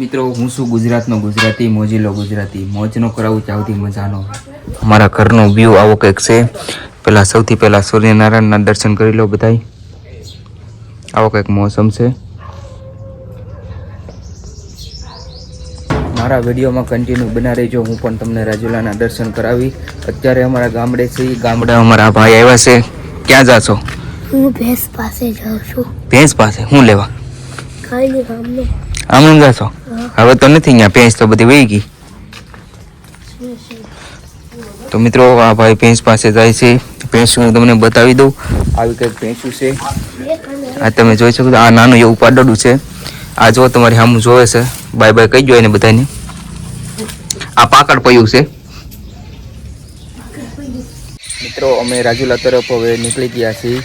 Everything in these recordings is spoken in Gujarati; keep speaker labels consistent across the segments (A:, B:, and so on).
A: મિત્રો હું છું ગુજરાતનો ગુજરાતી મોજીલો ગુજરાતી મોજનો કરાવું ચાવથી મજાનો અમારા ઘરનો વ્યૂ આવો કંઈક છે. પહેલાં સૌથી પહેલાં સૂર્યનારાયણના દર્શન કરી લો બધાય. આવો કંઈક મોસમ છે. મારા વિડીયોમાં કન્ટિન્યુ બના રહેજો. હું પણ તમને રાજુલાના દર્શન કરાવી. અત્યારે અમારા ગામડે છે. ગામડે અમારા ભાઈ આવ્યા છે. ક્યાં જાશો?
B: હું ભેંસ પાસે જાઉં છું.
A: ભેંસ પાસે શું લેવા?
B: ખાઈને ગામનો.
A: આમ જાશો? હવે તો નથી અહીંયા, ભેંસ તો બધી વહી ગઈ. તો મિત્રો આ ભાઈ ભેંસ પાસે જાય છે. ભેંસ હું તમને બતાવી દઉં. આવી કંઈક ભેંસું છે. આ તમે જોઈ શકો છો. આ નાનું એવું પાડોડું છે. આ જો તમારી સામું જોવે છે. બાય બાય કહી જો એને બધાને. આ પાકડ પયું છે. મિત્રો અમે રાજુલા તરફ હવે નીકળી ગયા છીએ.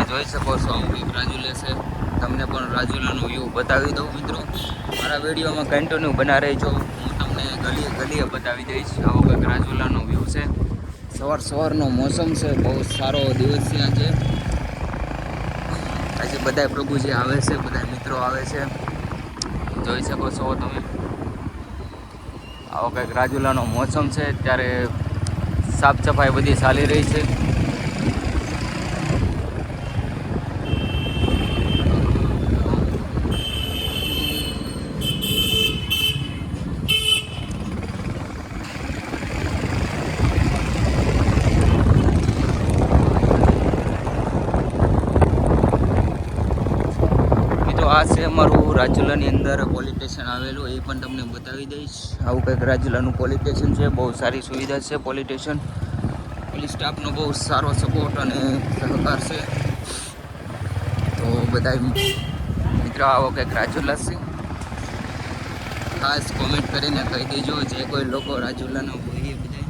A: જોઈ શકો છો આવું રાજુલા છે. તમને પણ રાજુલાનો વ્યૂ બતાવી દઉં મિત્રો. મારા વિડીયોમાં કન્ટિન્યુ બના રહેજો. હું તમને ગલીએ ગલીએ બતાવી દઈશ. આવો કંઈક રાજુલાનો વ્યૂ છે. સવારનો મોસમ છે. બહુ સારો દિવસ છે આજે. આજે બધા પ્રભુજી આવે છે, બધા મિત્રો આવે છે. જોઈ શકો છો તમે. આવો કંઈક રાજુલાનો મોસમ છે. ત્યારે સાફ સફાઈ બધી ચાલી રહી છે. આ છે અમારું રાજુલાની અંદર પોલીસ સ્ટેશન આવેલું, એ પણ તમને બતાવી દઈશ. આવું કંઈક રાજુલાનું પોલીસ સ્ટેશન છે. બહુ સારી સુવિધા છે પોલીસ સ્ટેશન. પોલીસ સ્ટાફનો બહુ સારો સપોર્ટ અને સહકાર છે. તો બધા મિત્રો આવો કંઈક રાજુલા છે. ખાસ કોમેન્ટ કરીને કહી દેજો જે કોઈ લોકો રાજુલાના હોય એ બધા.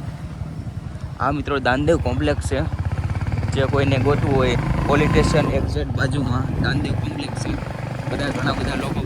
A: આ મિત્રો દાનદેવ કોમ્પ્લેક્સ છે. જે કોઈને ગોતવું હોય પોલીસ સ્ટેશન એક્ઝેક્ટ બાજુમાં દાનદેવ કોમ્પ્લેક્સ છે. બધા ઘણા બધા લોકો